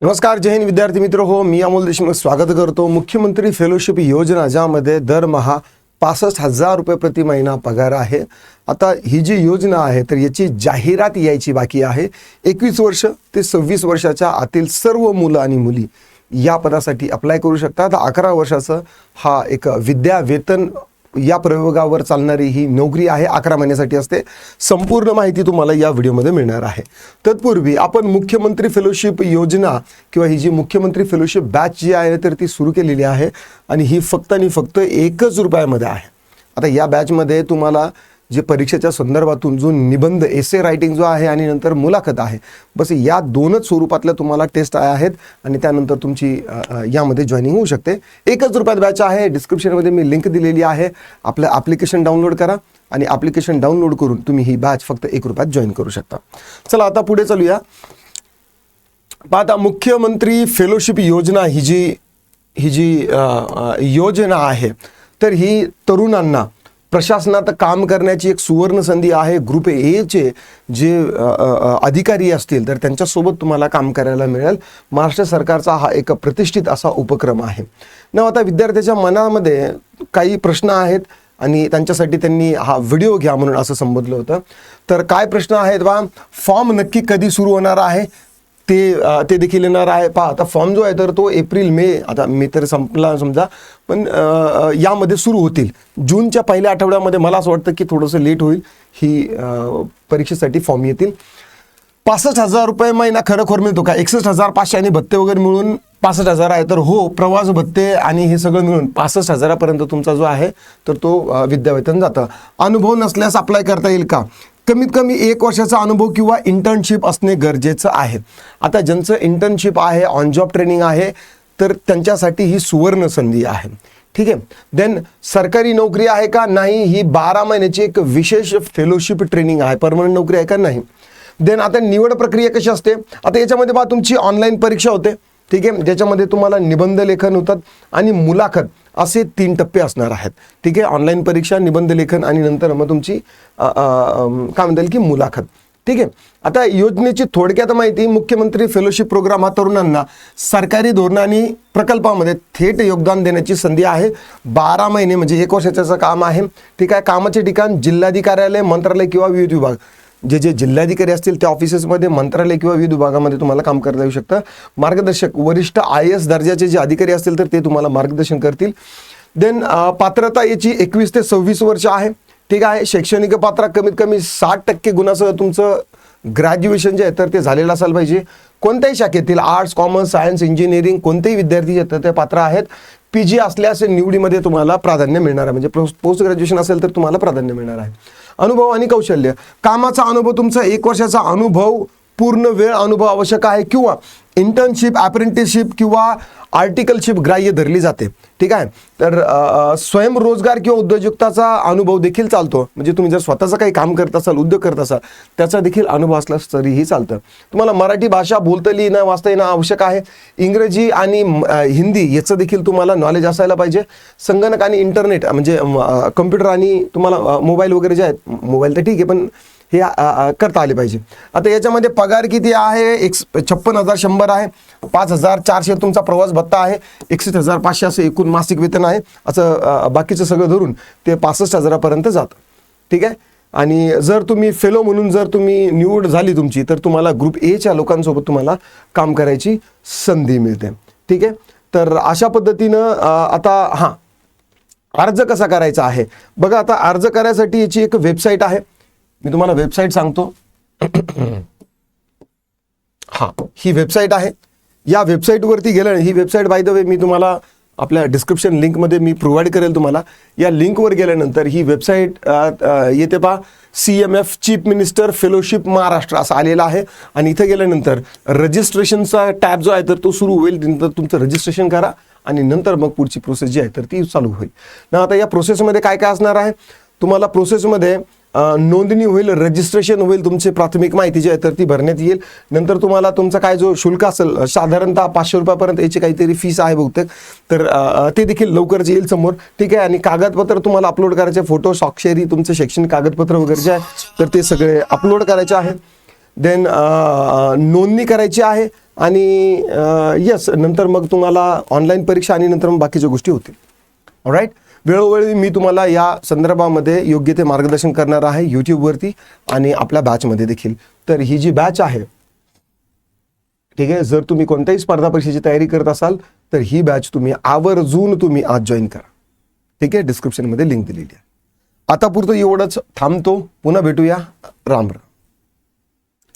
नमस्कार, जय हिंद विद्यार्थी मित्र हो. मी अमोल देशमुख स्वागत करतो. मुख्यमंत्री फेलोशिप योजना ज्यामध्ये दरमहा 65,000 रुपये प्रति महिना पगार आहे. आता ही जी योजना आहे तर याची जाहिरात यायची बाकी आहे. 21 वर्ष ते 26 वर्षाच्या आतील सर्व मुलं आणि मुली या पदासाठी अप्लाय करू शकतात. 11 वर्षाचं हा एक विद्या वेतन या प्रयोगावर चालणारी ही नोकरी आहे. 11 महिन्यासाठी असते. संपूर्ण माहिती तुम्हाला या व्हिडिओमध्ये मिळणार आहे. तत्पूर्वी आपण मुख्यमंत्री फेलोशिप योजना किंवा ही जी मुख्यमंत्री फेलोशिप बॅच जी आहे तर ती सुरू केलेली आहे आणि ही फक्त आणि फक्त 1 रुपयामध्ये आहे. आता या बॅचमध्ये तुम्हाला जे परीक्षेच्या संदर्भातून जो निबंध एसे रायटिंग जो आहे आणि नंतर मुलाखत आहे, बस या दोनच स्वरूपातल्या तुम्हाला टेस्ट आहेत आणि त्यानंतर तुमची यामध्ये जॉईनिंग होऊ शकते. 1 रुपयात बॅच आहे. डिस्क्रिप्शनमध्ये मी लिंक दिलेली आहे. आपलं ॲप्लिकेशन डाउनलोड करा आणि ॲप्लिकेशन डाउनलोड करून तुम्ही ही बॅच फक्त 1 रुपयात जॉईन करू शकता. चला आता पुढे चालूया. आता मुख्यमंत्री फेलोशिप योजना ही जी योजना आहे तर ही तरुणांना प्रशासनात काम करण्याची एक सुवर्ण संधी आहे. ग्रुप एचे जे अधिकारी असतील तर त्यांच्यासोबत तुम्हाला काम करायला मिळेल. महाराष्ट्र सरकारचा हा एक प्रतिष्ठित असा उपक्रम आहे ना. आता विद्यार्थ्याच्या मनामध्ये काही प्रश्न आहेत आणि त्यांच्यासाठी त्यांनी हा व्हिडिओ घ्या म्हणून असं संबोधलं होतं. तर काय प्रश्न आहेत बा? फॉर्म नक्की कधी सुरू होणार आहे ते देखील येणार आहे. पहा, आता फॉर्म जो आहे तर तो एप्रिल मे, आता मे तर संपला समजा, पण यामध्ये सुरू होतील. जूनच्या पहिल्या आठवड्यामध्ये मला असं वाटतं की थोडंसं लेट होईल. ही परीक्षेसाठी फॉर्म येतील. 65,000 रुपये महिना खरोखर मिळतो का? 61,500 आणि भत्ते वगैरे मिळून 65,000 आहे. तर हो, प्रवास भत्ते आणि हे सगळं मिळून 65,000पर्यंत तुमचा जो आहे तर तो विद्यावेतन जातं. अनुभव नसल्यास अप्लाय करता येईल का? कमीत कमी 1 वर्षाचा अनुभव किंवा इंटर्नशिप असणे गरजेचं आहे. आता ज्यांचं इंटर्नशिप आहे, ऑन जॉब ट्रेनिंग आहे, तर त्यांच्यासाठी ही सुवर्ण संधी आहे. ठीक आहे. देन सरकारी नोकरी आहे का? नाही. ही 12 महिन्याची एक विशेष फेलोशिप ट्रेनिंग आहे. परमनंट नोकरी आहे का? नाही. देन आता निवड प्रक्रिया कशी असते? आता याच्यामध्ये बा तुमची ऑनलाईन परीक्षा होते. ठीक आहे. ज्याच्यामध्ये तुम्हाला निबंध लेखन होतात आणि मुलाखत असे 3 टप्पे असणार आहेत. ठीक आहे. ऑनलाईन परीक्षा, निबंध लेखन आणि नंतर मग तुमची काय म्हणता येईल की मुलाखत. ठीक आहे. आता योजनेची थोडक्यात माहिती. मुख्यमंत्री फेलोशिप प्रोग्राम हा तरुणांना सरकारी धोरण आणि प्रकल्पामध्ये थेट योगदान देण्याची संधी आहे. 12 महिने म्हणजे 1 वर्षाचं काम आहे. ठीक आहे. कामाचे ठिकाण जिल्हाधिकार्यालय, मंत्रालय किंवा विविध विभाग. जे जिल्हाधिकारी असतील त्या ऑफिसेसमध्ये, मंत्रालय किंवा विविध विभागामध्ये तुम्हाला काम करता येऊ शकतं. मार्गदर्शक वरिष्ठ IAS दर्जाचे जे अधिकारी असतील तर ते तुम्हाला मार्गदर्शन करतील. देन पात्रता याची 21 ते 26 वर्ष आहे. ठीक आहे. शैक्षणिक पात्रता कमीत कमी 60% गुणासह तुमचं ग्रॅज्युएशन जे आहे तर ते झालेलं असायला पाहिजे. कोणत्याही शाखेतील आर्ट्स, कॉमर्स, सायन्स, इंजिनिअरिंग कोणतेही विद्यार्थी जे आहेत ते पात्र आहेत. PG असल्यास निवडीमध्ये तुम्हाला प्राधान्य मिळणार आहे. म्हणजे पोस्ट ग्रॅज्युएशन असेल तर तुम्हाला प्राधान्य मिळणार आहे. अनुभव आणि कौशल्य. कामाचा अनुभव तुमचा 1 वर्षाचा अनुभव, पूर्ण वेळ अनुभव आवश्यक आहे किंवा इंटर्नशिप, अप्रेंटिसशिप किंवा आर्टिकलशिप ग्राह्य धरली जाते. ठीक आहे. तर स्वयंरोजगार किंवा उद्योजकताचा अनुभव देखील चालतो. म्हणजे तुम्ही जर स्वतःचं काही काम करत असाल, उद्योग करत असाल, त्याचा देखील अनुभव असल्यास तरीही चालतं. तुम्हाला मराठी भाषा बोलता लिहिणं वाचता येणं आवश्यक आहे. इंग्रजी आणि हिंदी याचं देखील तुम्हाला नॉलेज असायला पाहिजे. संगणक आणि इंटरनेट म्हणजे कम्प्युटर आणि तुम्हाला मोबाईल वगैरे जे आहेत, मोबाईल तर ठीक आहे पण हे करता आले पाहिजे. आता याच्यामध्ये पगार किती आहे? 56,100 आहे. 5,400 तुमचा प्रवास भत्ता आहे. 61,500 असं एकूण मासिक वेतन आहे. असं बाकीचं सगळं धरून ते 65,000पर्यंत जातं. ठीक आहे. आणि जर तुम्ही फेलो म्हणून जर तुम्ही निवड झाली तुमची तर तुम्हाला ग्रुप एच्या लोकांसोबत तुम्हाला काम करायची संधी मिळते. ठीक आहे. तर अशा पद्धतीनं आता अर्ज कसा करायचा आहे बघा. आता अर्ज करायसाठी याची एक वेबसाईट आहे. मी तुम्हाला वेबसाईट सांगतो. ही वेबसाईट आहे. या वेबसाईटवरती गेलं, ही वेबसाईट बाय द वे मी तुम्हाला आपल्या डिस्क्रिप्शन लिंकमध्ये मी प्रोव्हाइड करेल तुम्हाला. या लिंकवर गेल्यानंतर ही वेबसाईट येते पहा. CMF chief minister fellowship Maharashtra असं आलेलं आहे. आणि इथं गेल्यानंतर रजिस्ट्रेशनचा टॅब जो आहे तर तो सुरू होईल. नंतर तुमचं रजिस्ट्रेशन करा आणि नंतर मग पुढची प्रोसेस जी आहे तर ती चालू होईल ना. आता या प्रोसेसमध्ये काय काय असणार आहे? तुम्हाला प्रोसेसमध्ये नोंदणी होईल, रजिस्ट्रेशन होईल, तुमची प्राथमिक माहिती जी आहे तर ती भरण्यात येईल. नंतर तुम्हाला तुमचा काय जो शुल्क असेल, साधारणतः 500 रुपयापर्यंत याची काहीतरी फीस आहे बहुतेक, तर ते देखील लवकरच येईल समोर. ठीक आहे. आणि कागदपत्र तुम्हाला अपलोड करायचे, फोटो, स्वाक्षरी, तुमचे शैक्षणिक कागदपत्र वगैरे जे आहे तर ते सगळे अपलोड करायचे आहे. देन नोंदणी करायची आहे आणि येस, नंतर मग तुम्हाला ऑनलाईन परीक्षा आणि नंतर मग बाकीच्या गोष्टी होतील. राईट, वेळोवेळी मी तुम्हाला या संदर्भामध्ये योग्य ते मार्गदर्शन करणार आहे यूट्यूबवरती आणि आपल्या बॅचमध्ये देखील. तर ही जी बॅच आहे, ठीक आहे, जर तुम्ही कोणत्याही स्पर्धा परीक्षेची तयारी करत असाल तर ही बॅच तुम्ही आवर्जून तुम्ही आज जॉईन करा. ठीक आहे, डिस्क्रिप्शनमध्ये लिंक दिलेली आहे. आता पुरतं एवढंच, थांबतो. पुन्हा भेटूया. राम राम.